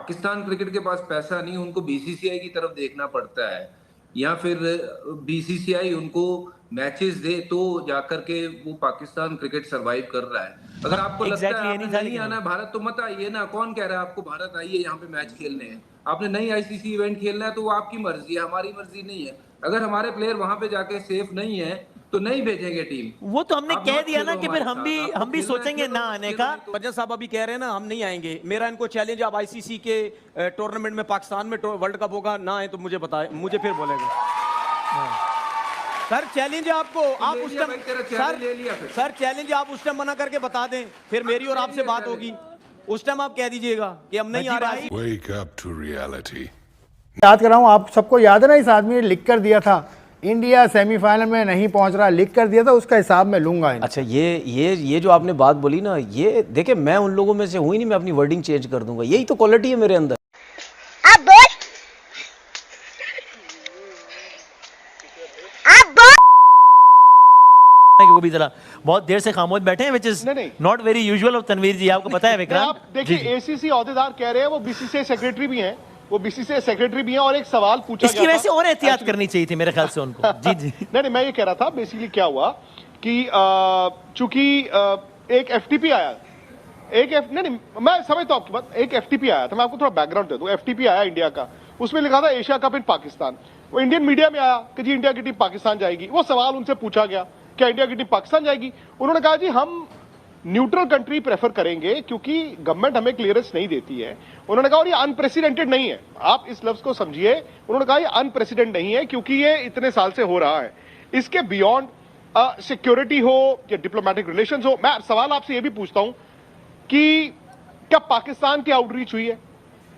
Pakistan cricket के पास पैसा नहीं, उनको बीसीसीआई की तरफ देखना पड़ता है, या फिर बीसीसीआई उनको मैचेस दे तो जाकर के वो पाकिस्तान क्रिकेट सरवाइव कर रहा है। अगर आपको लगता है आपने नहीं आना है भारत तो मत आइए ना, कौन कह रहा है आपको भारत आइए यहाँ पे मैच खेलने हैं। आपने नहीं आईसीसी इवेंट खेलना है तो वो आपकी मर्जी है, हमारी मर्जी नहीं है। अगर हमारे प्लेयर वहां पे जाके सेफ नहीं है तो नहीं भेजेंगे टीम। वो तो हमने कह दिया ना कि फिर हम भी सोचेंगे ना आने का। वजह साहब अभी कह रहे हैं ना हम नहीं आएंगे, मेरा इनको चैलेंज, आप आईसीसी के टूर्नामेंट में पाकिस्तान में वर्ल्ड कप होगा ना आए तो मुझे बताए, मुझे फिर बोलेगा। सर चैलेंज है आपको, आप उस टाइम सर चैलेंज आप उस टाइम मना करके बता दें, फिर मेरी और आपसे बात होगी, उस टाइम आप कह दीजिएगा कि हम नहीं आ रहे। Wake up to reality. याद कर रहा हूँ, आप सबको याद है ना, इस आदमी ने लिख कर दिया था इंडिया सेमीफाइनल में नहीं पहुंच रहा, लिख कर दिया था, उसका हिसाब मैं लूंगा। अच्छा ये जो आपने बात बोली ना, ये देखिए मैं उन लोगों में से हूं ही नहीं, मैं अपनी वर्डिंग चेंज कर दूंगा, यही तो क्वालिटी है मेरे अंदर। वो भी जरा बहुत देर से खामोश बैठे हैं, which is not very usual of Tanveer जी, आपको पता है विक्रांत। देखिए एसीसी ओहदेदार कह रहे हैं, वो बीसीसीआई सेक्रेटरी भी हैं, वो बीसीसीआई सेक्रेटरी भी हैं, और एक सवाल पूछा इसकी वजह से और एहतियात करनी चाहिए थी मेरे ख्याल से उनको। जी जी नहीं मैं ये कह रहा था बेसिकली क्या हुआ कि चूंकि एक एफटीपी आया, नहीं मैं समझता हूं आपकी बात, एक एफटीपी आया था, मैं आपको थोड़ा बैकग्राउंड दे दूं। एफटीपी आया इंडिया का, उसमें लिखा था एशिया कप इन पाकिस्तान। वो इंडियन मीडिया में आया कि जी इंडिया की टीम पाकिस्तान जाएगी। वो सवाल उनसे पूछा गया क्या इंडिया की टीम पाकिस्तान जाएगी, उन्होंने कहा जी हम न्यूट्रल कंट्री प्रेफर करेंगे क्योंकि गवर्नमेंट हमें क्लियरेंस नहीं देती है। उन्होंने कहा और ये अनप्रेसिडेंटेड नहीं है, आप इस लफ्ज को समझिए, उन्होंने कहा ये अनप्रेसिडेंट नहीं है क्योंकि ये इतने साल से हो रहा है, इसके बियॉन्ड सिक्योरिटी हो या डिप्लोमेटिक रिलेशंस हो। मैं सवाल आपसे ये भी पूछता हूं कि क्या पाकिस्तान की आउटरीच हुई है?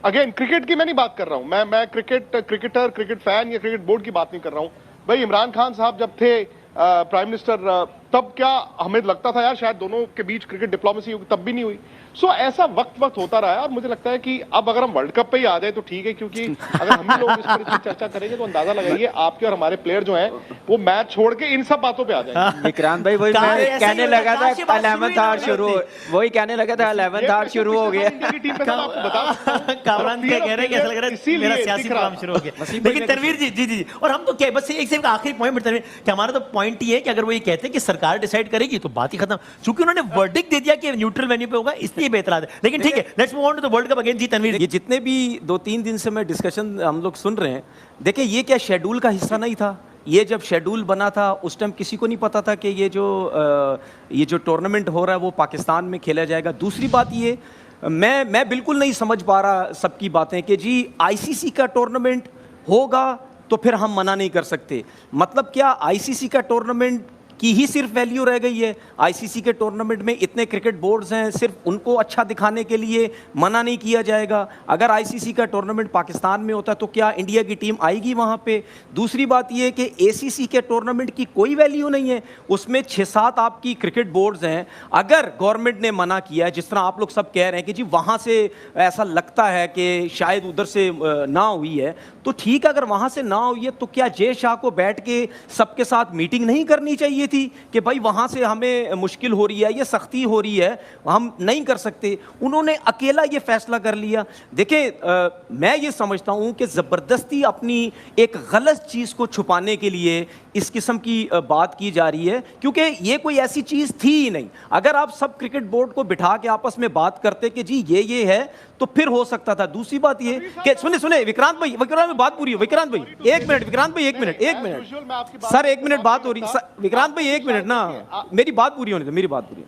अगेन क्रिकेट की मैं नहीं बात कर रहा हूं, मैं क्रिकेटर, क्रिकेट फैन या क्रिकेट बोर्ड की बात नहीं कर रहा हूं। भाई इमरान खान साहब जब थे प्राइम मिनिस्टर, तब क्या हमें लगता था यार शायद दोनों के बीच क्रिकेट डिप्लोमेसी होगी, तब भी नहीं हुई। सो ऐसा वक्त होता रहा है, और मुझे लगता है कि अब अगर हम वर्ल्ड कप पे ही आ जाए तो ठीक है, क्योंकि अगर हम भी लोग इस पर इतनी चर्चा करेंगे तो अंदाजा लगाइए आपके और हमारे प्लेयर जो हैं वो मैच छोड़ के इन सब बातों पे आ जाएंगे। विक्रांत भाई वही मैं कहने लगा था 11th आवर शुरू, वही कहने लगा था 11th आवर शुरू हो गया। कामरान क्या कह रहे हैं, कैसा लग रहा है मेरा सियासी प्रोग्राम शुरू हो गया। लेकिन तनवीर जी जी जी, और हम तो क्या बस एक से आखिरी पॉइंट तनवीर कि हमारा तो पॉइंट ये है कि अगर वो ये कहते हैं कि सरकार डिसाइड करेगी तो बात ही खत्म, चूंकि उन्होंने वर्डिक्ट दे दिया कि न्यूट्रल वेन्यू पे होगा, इसलिए बेहतर है। लेकिन ठीक है, let's move on to the world cup again. जी तनवीर, ये जितने भी 2-3 दिन से मैं डिस्कशन हम लोग सुन रहे हैं, देखिए ये क्या शेड्यूल का हिस्सा नहीं था? ये जब शेड्यूल बना था उस टाइम किसी को नहीं पता था कि ये जो टूर्नामेंट हो रहा है वो पाकिस्तान में खेला जाएगा। दूसरी बात ये, मैं बिल्कुल नहीं समझ पा रहा सबकी बातें कि जी आईसीसी का टूर्नामेंट होगा तो फिर हम मना नहीं कर सकते। मतलब क्या आईसीसी का टूर्नामेंट की ही सिर्फ वैल्यू रह गई है? आईसीसी के टूर्नामेंट में इतने क्रिकेट बोर्ड्स हैं, सिर्फ उनको अच्छा दिखाने के लिए मना नहीं किया जाएगा? अगर आईसीसी का टूर्नामेंट पाकिस्तान में होता तो क्या इंडिया की टीम आएगी वहाँ पे? दूसरी बात ये कि एसीसी के टूर्नामेंट की कोई वैल्यू नहीं है, उसमें 6-7 आपकी क्रिकेट बोर्ड्स हैं। अगर गवर्नमेंट ने मना किया, जिस तरह आप लोग सब कह रहे हैं कि जी वहाँ से ऐसा लगता है कि शायद उधर से ना हुई है, तो ठीक है, अगर वहाँ से ना हुई है तो क्या जय शाह को बैठ के सबके साथ मीटिंग नहीं करनी चाहिए थी कि भाई वहां से हमें मुश्किल हो रही है, ये सख्ती हो रही है, हम नहीं कर सकते? उन्होंने अकेला ये फैसला कर लिया। देखिए मैं ये समझता हूं कि जबरदस्ती अपनी एक गलत चीज को छुपाने के लिए इस किस्म की बात की जा रही है, क्योंकि ये कोई ऐसी चीज थी ही नहीं। अगर आप सब क्रिकेट बोर्ड को बिठा के आपस में बात करते कि जी ये है तो फिर हो सकता था। दूसरी बात ये कि सुने विक्रांत भाई, बात पूरी है। विक्रांत भाई 1 मिनट, विक्रांत भाई 1 मिनट सर, 1 मिनट बात हो रही है। विक्रांत भाई 1 मिनट ना, मेरी बात पूरी होने दो, मेरी बात पूरी।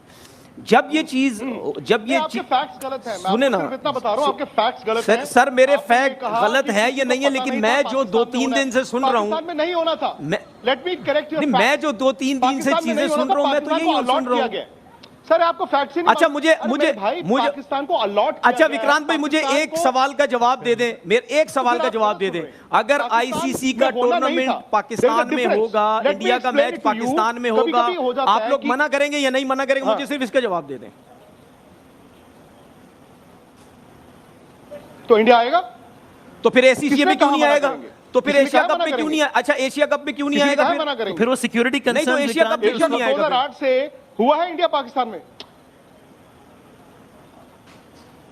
जब ये चीज फैक्ट्स गलत है, सुने ना, इतना बता रहा हूं आपके फैक्ट्स गलत हैं। सर मेरे फैक्ट गलत है ये नहीं है, लेकिन मैं जो 2-3 दिन से सुन रहा हूं, में नहीं होना था। लेट मी करेक्ट योर, मैं जो 2-3 दिन से चीजें सुन रहा हूं, मैं तो यही सुन रहा हूं। सर आपको फैक्ट्स ही नहीं। अच्छा मुझे पाकिस्तान को अलॉट, अच्छा विक्रांत भाई मुझे एक सवाल का जवाब दे दें, मेरे एक सवाल का जवाब दे दें। अगर आईसीसी का टूर्नामेंट पाकिस्तान में होगा, इंडिया का मैच पाकिस्तान में होगा, आप लोग मना करेंगे या नहीं मना करेंगे? मुझे सिर्फ इसका जवाब दे दें। तो इंडिया आएगा तो फिर एसीसी में क्यों नहीं आएगा? तो फिर एशिया कप में क्यों नहीं आएगा? अच्छा एशिया कप में क्यों नहीं आएगा? फिर वो सिक्योरिटी कंसर्न, नहीं तो एशिया कप में क्यों नहीं आएगा? 2008 से हुआ है इंडिया पाकिस्तान में,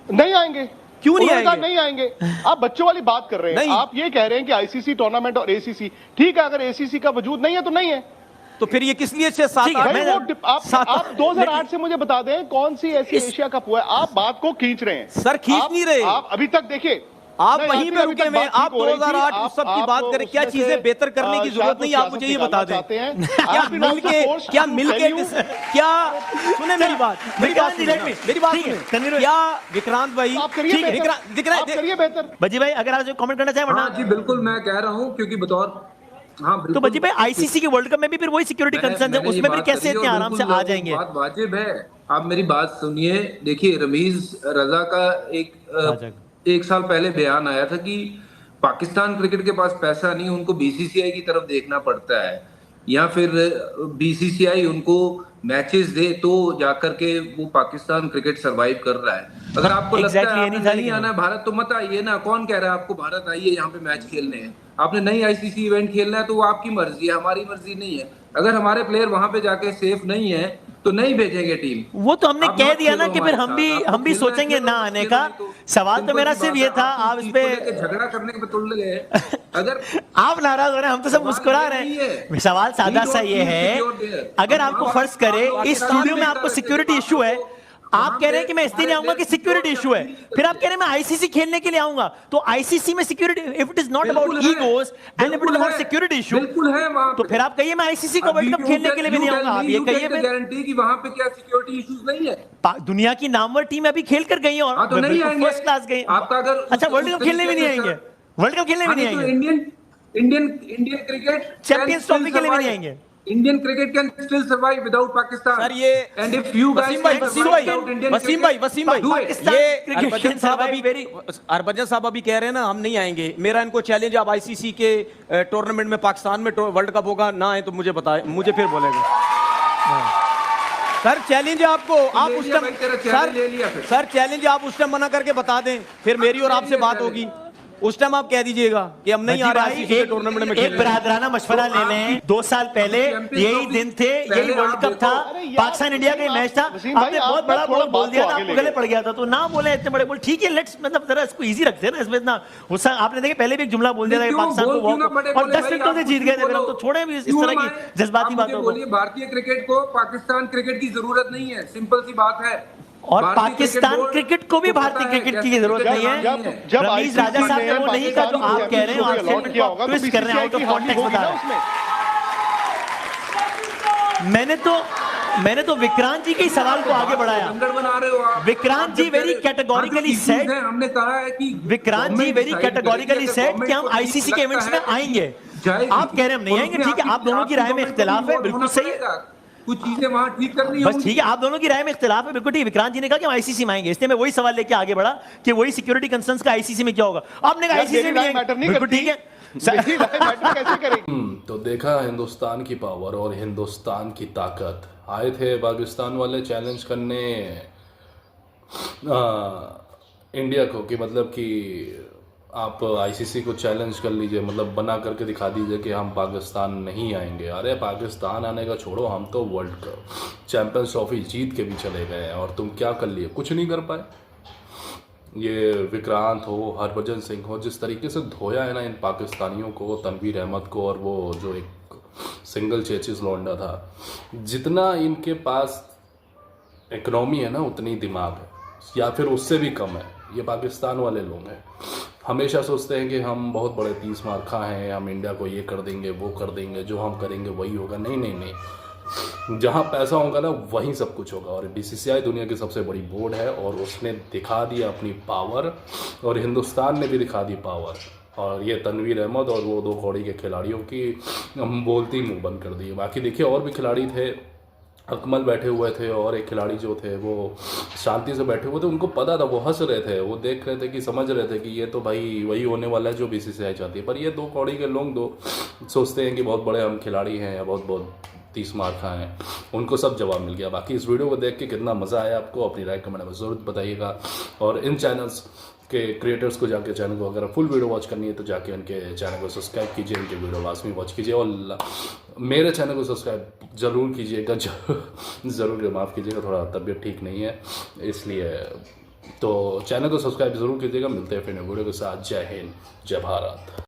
नहीं आएंगे। क्यों नहीं उन्होंने कहा आएंगे? नहीं आएंगे। आप बच्चों वाली बात कर रहे हैं। नहीं। आप ये कह रहे हैं कि आईसीसी टूर्नामेंट और एसीसी, ठीक है, अगर एसीसी का वजूद नहीं है तो नहीं है। तो फिर ये किस लिए 6-7 ठीक है, भाई मैं- आप 2008 से मुझे बता दें कौन सी ऐसी एशिया कप हुआ है। आप बात को खींच रहे हैं सर, खींच आप- नहीं रहे। आप अभी तक देखिए, आप नहीं, वहीं आपकी पे अभी रुके तक हुए हैं। बात आप ठीक हो रही थी। 2008 आप- उस सब की आप बात करें, क्या उसमें से, चीजें बेहतर करने की जरूरत शायद नहीं, कुछ आप मुझे ये बता दें। चाहते हैं। क्या आप मिलके forced क्या to मिलके tell you- क्या सुने मेरी बात, मेरी बात विक्रांत जी, सुनिए let ना, me- मेरी बात ठीक है, सुनिए। तनवीर भाई। क्या विक्रांत भाई, आप करिए ठीक है, बेहतर। विक्रांत आप करिए बेहतर। बजी भाई अगर आप जो कमेंट करना चाहें, हाँ वरना जी बिल्कुल, मैं कह रहा हूँ क्योंकि बतौर बिल्कुल। तो बजी भाई आईसीसी के वर्ल्ड कप में भी फिर वही सिक्योरिटी कंसर्न है, मैंने ये उसमें भी बात कैसे करी इतने और आराम से बिल्कुल आ वो जाएंगे? बात वाजिब है। आप मेरी बात सुनिए। देखिए, रमीज रजा का एक साल पहले बयान आया था कि पाकिस्तान क्रिकेट के पास पैसा नहीं, उनको बीसीसीआई की तरफ देखना पड़ता है, या फिर बीसीसीआई उनको मैचेस दे तो जाकर के वो पाकिस्तान क्रिकेट सरवाइव कर रहा है। अगर आपको लगता Exactly, है ये नहीं आपने था नहीं लेकिन- आना भारत तो मत आइए ना। कौन कह रहा है आपको भारत आइए यहाँ पे मैच खेलने हैं? आपने नई आईसीसी इवेंट खेलना है तो वो आपकी मर्जी है, हमारी मर्जी नहीं है। अगर हमारे प्लेयर वहां पे जाके सेफ नहीं है तो नहीं भेजेंगे टीम। वो तो हमने आप कह मत दिया ना खेलो कि फिर हमारे हम भी साथ। हम आपको भी खेलना है, सोचेंगे खेलो, ना मत आने खेलो, का। नहीं तो सवाल तो सिंपल मेरा सी सिर्फ बात ये है, था, आप आप इस इस पे चीज़ को लेके झगड़ा करने पे तुल गए। अगर आप नाराज हो रहे हैं, हम तो सब सवाल मुस्कुरा ये रहे नहीं हैं। है। सवाल सादा We सा don't ये feel है, secure there. अगर हम आपको वहाँ फर्ज करे पाकिस्तान इस स्टूडियो में में आपको रहते थे, सिक्योरिटी इशू है, वहाँ आप कह रहे हैं पे कि मैं इसलिए नहीं आऊंगा कि हमारे सिक्योरिटी देश इशू है, की फिर आप कह रहे हैं मैं आईसीसी खेलने के लिए आऊंगा। तो आईसीसी में security, if it is not about बिल्कुल है, ईगोस एंड इफ इट बिल्कुल इज अबाउट है, सिक्योरिटी इशू, बिल्कुल है वहाँ तो पे। फिर आप कहिए मैं आईसीसी को वर्ल्ड कप खेलने के लिए भी नहीं आऊंगा। आप ये कहिए मैं गारंटी कि वहाँ पे क्या सिक्योरिटी इश्यूज नहीं है। दुनिया की नामवर टीम अभी खेल कर गई है और हाँ, तो नहीं आएंगे। फर्स्ट क्लास गई। आपका अगर अच्छा, वर्ल्ड कप खेलने भी नहीं आएंगे, वर्ल्ड कप खेलने भी नहीं तो आएंगे, इंडियन क्रिकेट चैंपियंस ट्रॉफी के लिए भी नहीं आएंगे। Indian cricket can still survive without Pakistan. Sir ये एंड इफ यू वसीम भाई, वसीम भाई, पाकिस्तान ये cricket हरभजन can साहब survive अभी हरभजन साहब अभी कह रहे हैं ना हम नहीं आएंगे। मेरा इनको चैलेंज, आप आईसीसी के टूर्नामेंट में पाकिस्तान में वर्ल्ड कप होगा ना आए तो मुझे बताए, मुझे फिर बोलेगा। सर चैलेंज है आपको, आप ले उस लिया टाइम भाई, तेरा challenge ले लिया फिर। सर चैलेंज आप उस टाइम मना करके बता दें, फिर मेरी और आपसे बात होगी। उस टाइम आप कह दीजिएगा कि हम नहीं आ रहे आईसीसी के टूर्नामेंट में एक खेलने। बरादराना मशवरा ले लें। 2 साल पहले यही दिन थे, यही वर्ल्ड कप था, पाकिस्तान इंडिया का मैच था, आपने बहुत बड़ा बोल दिया था, आपको गले पड़ गया था, तो ना बोले इतने बड़े बोल। ठीक है, लेट्स मतलब जरा इसको इजी रखते हैं ना, इसमें इतना गुस्सा। आपने देखे पहले भी एक जुमला बोल दिया था कि पाकिस्तान को और 10 मिनटों से जीत गए थे, फिर हम तो छोड़े भी इस तरह की जज्बाती बातों को। बोलिए, भारतीय क्रिकेट को पाकिस्तान क्रिकेट की जरूरत नहीं है, सिंपल सी बात है। और भारतीय पाकिस्तान बोर्ड क्रिकेट को भी पता भारतीय है क्रिकेट कैसे की जरूरत क्रिकेट नहीं है। जब रमीज ICC राजा साहब ने वो ने नहीं कहा जो पाकिस्तान आप कह रहे हैं, को अलॉट किया होगा आप तो ट्विस्ट कर रहे हैं, आउट BCCI ऑफ की कॉन्टेक्स्ट हावी बता होगी रहे ना उसमें। हैं। मैंने तो विक्रांत जी के ही सवाल को आगे बढ़ाया। लंगर बना रहे हो आप। विक्रांत जी very categorically said- हमने कहा है कि विक्रांत जी वेरी कैटेगोरिकली सेड कि हम आईसीसी के इवेंट्स में आएंगे। आप कह रहे हैं हम नहीं आएंगे, ठीक है, आप दोनों की राय में इख्तिलाफ है, बिल्कुल सही है। कुछ चीजें वहां ठीक करनी बस होंगी। ठीक है, आप दोनों की राय में इख्तिलाफ है, बिल्कुल ठीक है। विक्रांत जी ने कहा कि हम आईसीसी में आएंगे, इसलिए मैं वही सवाल लेके आगे बढ़ा कि वही सिक्योरिटी कंसर्न्स का आईसीसी में क्या होगा। आपने कहा आईसीसी में मैटर नहीं बिल्कुल करती। ठीक है। मेरी राय मैटर कैसे करेगी? तो देखा हिंदुस्तान की पावर और हिंदुस्तान की ताकत। आए थे पाकिस्तान वाले चैलेंज करने इंडिया को कि मतलब कि आप आईसीसी को चैलेंज कर लीजिए, मतलब बना करके दिखा दीजिए कि हम पाकिस्तान नहीं आएंगे। अरे पाकिस्तान आने का छोड़ो, हम तो वर्ल्ड कप चैंपियंस ट्रॉफी जीत के भी चले गए हैं और तुम क्या कर लिए? कुछ नहीं कर पाए। ये विक्रांत हो, हरभजन सिंह हो, जिस तरीके से धोया है ना इन पाकिस्तानियों को, तनवीर अहमद को, और वो जो एक सिंगल चेचिस लौंडा था, जितना इनके पास इकोनॉमी है ना उतनी दिमाग है, या फिर उससे भी कम है। ये पाकिस्तान वाले लोग हैं, हमेशा सोचते हैं कि हम बहुत बड़े 30 मार खा हैं, हम इंडिया को ये कर देंगे वो कर देंगे, जो हम करेंगे वही होगा। नहीं नहीं नहीं, जहाँ पैसा होगा ना वहीं सब कुछ होगा। और बीसीसीआई दुनिया की सबसे बड़ी बोर्ड है और उसने दिखा दिया अपनी पावर, और हिंदुस्तान ने भी दिखा दी पावर। और ये तनवीर अहमद और वो 2 कौड़ी के खिलाड़ियों की हम बोलती मुंह बंद कर दिए। बाकी देखिए और भी खिलाड़ी थे, अकमल बैठे हुए थे और एक खिलाड़ी जो थे वो शांति से बैठे हुए थे, उनको पता था, वो हंस रहे थे, वो देख रहे थे कि समझ रहे थे कि ये तो भाई वही होने वाला है जो बीसीसीआई चाहती है। पर ये 2 कौड़ी के लोग सोचते हैं कि बहुत बड़े हम खिलाड़ी हैं या बहुत 30 मार खाए हैं, उनको सब जवाब मिल गया। बाकी इस वीडियो को देख के कितना मज़ा आया आपको, अपनी राय कमेंट में ज़रूर बताइएगा। और इन चैनल्स के क्रिएटर्स को जाके चैनल को अगर फुल वीडियो वॉच करनी है तो जाके उनके चैनल को सब्सक्राइब कीजिए, उनके वीडियो लाजमी वॉच कीजिए, और मेरे चैनल को सब्सक्राइब ज़रूर कीजिएगा। ज़रूर माफ़ कीजिएगा, थोड़ा तबीयत ठीक नहीं है इसलिए तो चैनल को सब्सक्राइब जरूर कीजिएगा। मिलते हैं फिर वीडियो के साथ। जय हिंद, जय भारत।